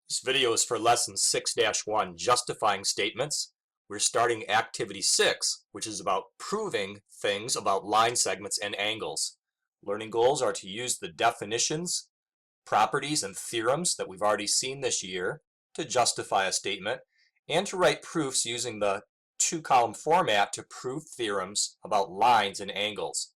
This video is for lesson 6-1, justifying statements. We're starting activity 6, which is about proving things about line segments and angles. Learning goals are to use the definitions, properties, and theorems that we've already seen this year to justify a statement, and to write proofs using the two-column format to prove theorems about lines and angles.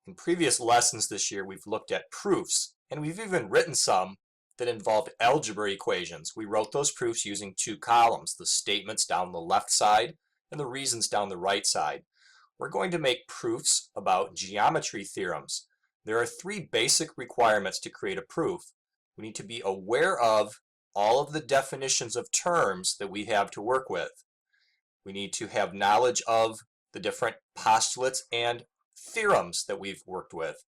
In previous lessons this year, we've looked at proofs, and we've even written some that involved algebra equations. We wrote those proofs using two columns, the statements down the left side and the reasons down the right side. We're going to make proofs about geometry theorems. There are three basic requirements to create a proof. We need to be aware of all of the definitions of terms that we have to work with. We need to have knowledge of the different postulates and theorems that we've worked with.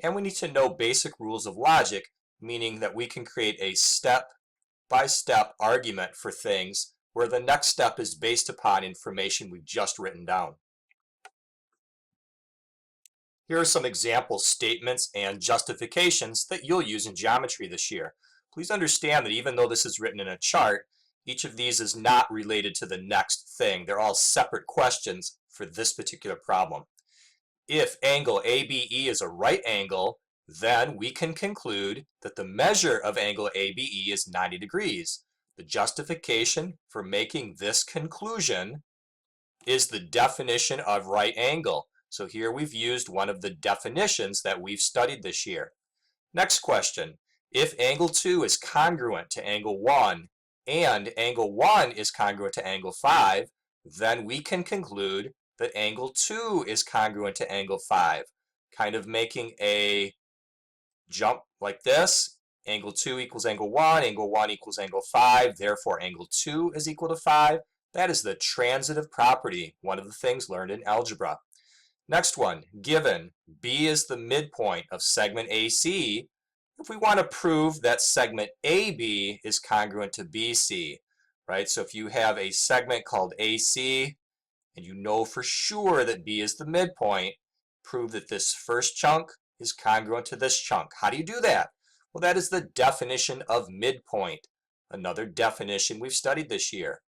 And we need to know basic rules of logic, meaning that we can create a step-by-step argument for things where the next step is based upon information we've just written down. Here are some example statements and justifications that you'll use in geometry this year. Please understand that even though this is written in a chart, each of these is not related to the next thing. They're all separate questions for this particular problem. If angle ABE is a right angle, then we can conclude that the measure of angle ABE is 90 degrees. The justification for making this conclusion is the definition of right angle. So here we've used one of the definitions that we've studied this year. Next question. If angle 2 is congruent to angle 1 and angle 1 is congruent to angle 5, then we can conclude that angle 2 is congruent to angle 5, kind of making a jump like this. Angle 2 equals angle 1 equals angle 5, therefore angle 2 is equal to 5. That is the transitive property, one of the things learned in algebra. Next one, given B is the midpoint of segment AC, if we want to prove that segment AB is congruent to BC, right? So if you have a segment called AC, and you know for sure that B is the midpoint, prove that this first chunk is congruent to this chunk. How do you do that? Well, that is the definition of midpoint, another definition we've studied this year.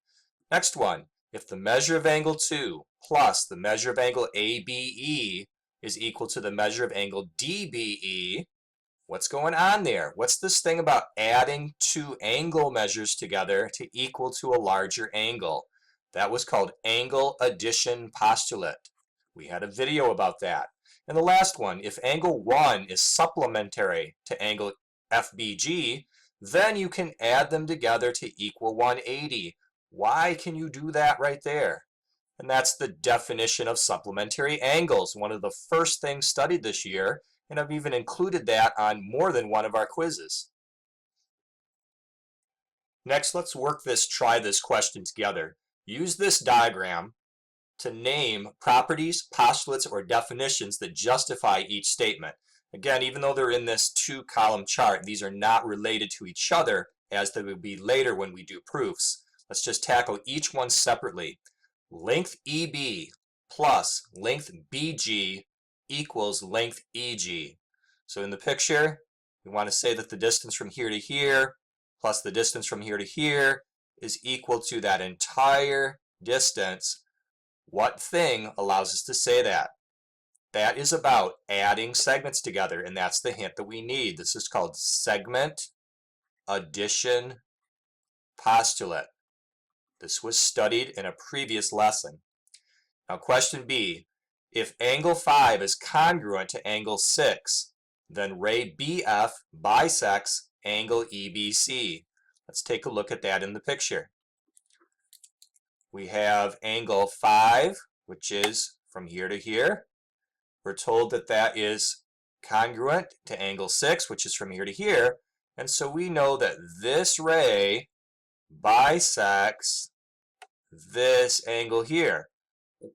Next one, if the measure of angle 2 plus the measure of angle ABE is equal to the measure of angle DBE, what's going on there? What's this thing about adding two angle measures together to equal to a larger angle? That was called angle addition postulate. We had a video about that. And the last one, if angle 1 is supplementary to angle FBG, then you can add them together to equal 180. Why can you do that right there? And that's the definition of supplementary angles, one of the first things studied this year, and I've even included that on more than one of our quizzes. Next, let's try this question together. Use this diagram to name properties, postulates, or definitions that justify each statement. Again, even though they're in this two-column chart, these are not related to each other as they will be later when we do proofs. Let's just tackle each one separately. Length EB plus length BG equals length EG. So in the picture, we want to say that the distance from here to here plus the distance from here to here is equal to that entire distance. What thing allows us to say that? That is about adding segments together, and that's the hint that we need. This is called segment addition postulate. This was studied in a previous lesson. Now question B, if angle 5 is congruent to angle 6, then ray BF bisects angle EBC. Let's take a look at that in the picture. We have angle 5, which is from here to here. We're told that that is congruent to angle 6, which is from here to here. And so we know that this ray bisects this angle here.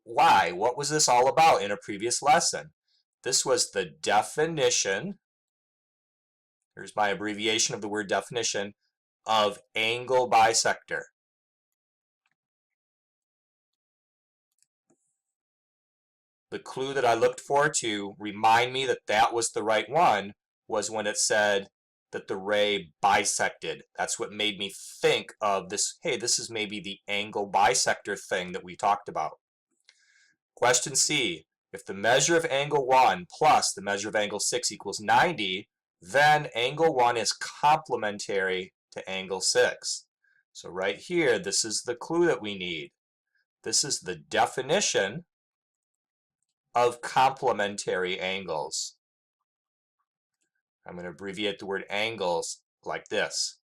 Why? What was this all about in a previous lesson? This was the definition, here's my abbreviation of the word definition, of angle bisector. The clue that I looked for to remind me that that was the right one was when it said that the ray bisected. That's what made me think of this, hey, this is maybe the angle bisector thing that we talked about. Question C, if the measure of angle 1 plus the measure of angle 6 equals 90, then angle 1 is complementary to angle 6. So right here, this is the clue that we need. This is the definition of complementary angles. I'm going to abbreviate the word angles like this.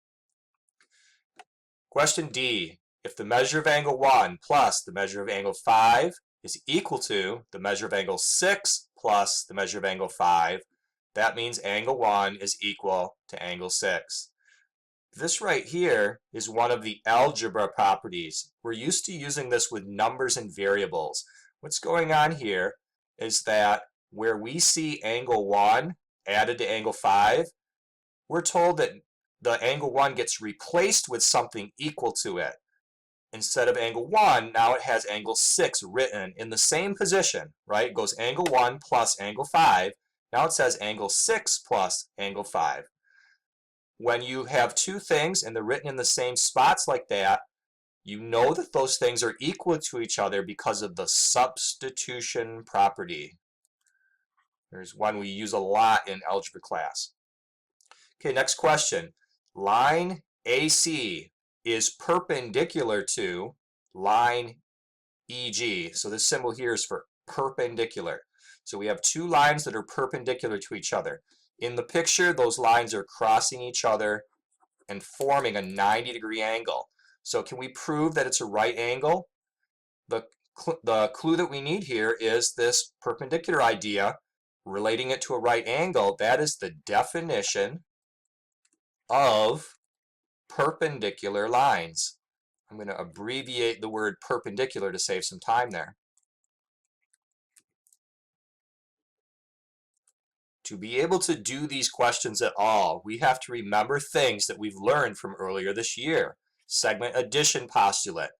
Question D, if the measure of angle 1 plus the measure of angle 5 is equal to the measure of angle 6 plus the measure of angle 5, that means angle 1 is equal to angle 6. This right here is one of the algebra properties. We're used to using this with numbers and variables. What's going on here is that where we see angle 1 added to angle 5, we're told that the angle 1 gets replaced with something equal to it. Instead of angle 1, now it has angle 6 written in the same position, right? It goes angle 1 plus angle 5. Now it says angle 6 plus angle 5. When you have two things and they're written in the same spots like that, you know that those things are equal to each other because of the substitution property. There's one we use a lot in algebra class. Okay, next question. Line AC is perpendicular to line EG. So this symbol here is for perpendicular. So we have two lines that are perpendicular to each other. In the picture, those lines are crossing each other and forming a 90-degree angle. So can we prove that it's a right angle? The clue that we need here is this perpendicular idea, relating it to a right angle. That is the definition of perpendicular lines. I'm going to abbreviate the word perpendicular to save some time there. To be able to do these questions at all, we have to remember things that we've learned from earlier this year. Segment addition postulate,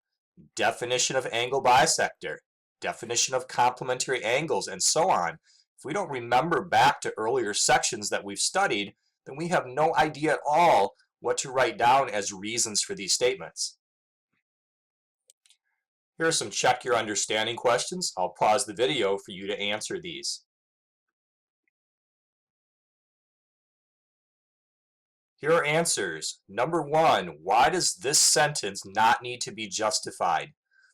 definition of angle bisector, definition of complementary angles, and so on. If we don't remember back to earlier sections that we've studied, then we have no idea at all what to write down as reasons for these statements. Here are some check your understanding questions. I'll pause the video for you to answer these. Here are answers. Number 1, why does this sentence not need to be justified?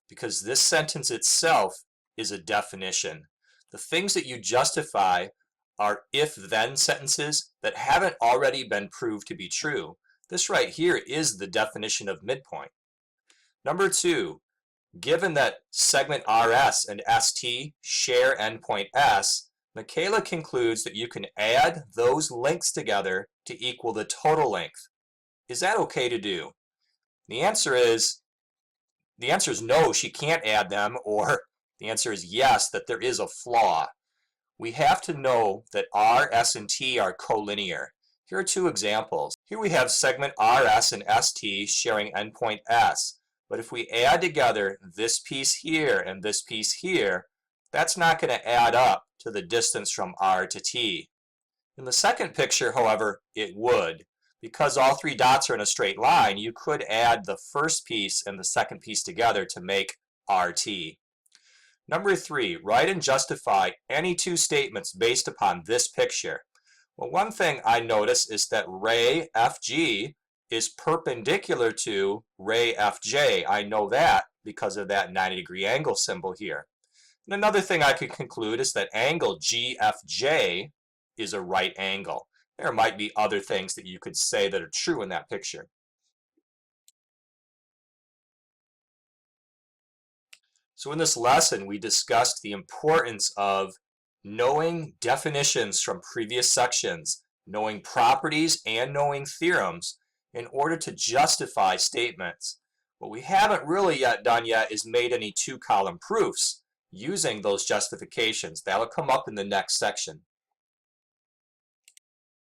Because this sentence itself is a definition. The things that you justify are if-then sentences that haven't already been proved to be true. This right here is the definition of midpoint. Number 2, given that segment RS and ST share endpoint S, Michaela concludes that you can add those lengths together to equal the total length. Is that okay to do? The answer is no, she can't add them, or the answer is yes, that there is a flaw. We have to know that R, S, and T are collinear. Here are two examples. Here we have segment RS and ST sharing endpoint S, but if we add together this piece here and this piece here, that's not going to add up to the distance from R to T. In the second picture, however, it would. Because all three dots are in a straight line, you could add the first piece and the second piece together to make RT. Number 3, write and justify any two statements based upon this picture. Well, one thing I notice is that ray FG is perpendicular to ray FJ. I know that because of that 90-degree angle symbol here. And another thing I could conclude is that angle GFJ is a right angle. There might be other things that you could say that are true in that picture. So in this lesson, we discussed the importance of knowing definitions from previous sections, knowing properties and knowing theorems in order to justify statements. What we haven't really done yet is made any two-column proofs using those justifications. That'll come up in the next section.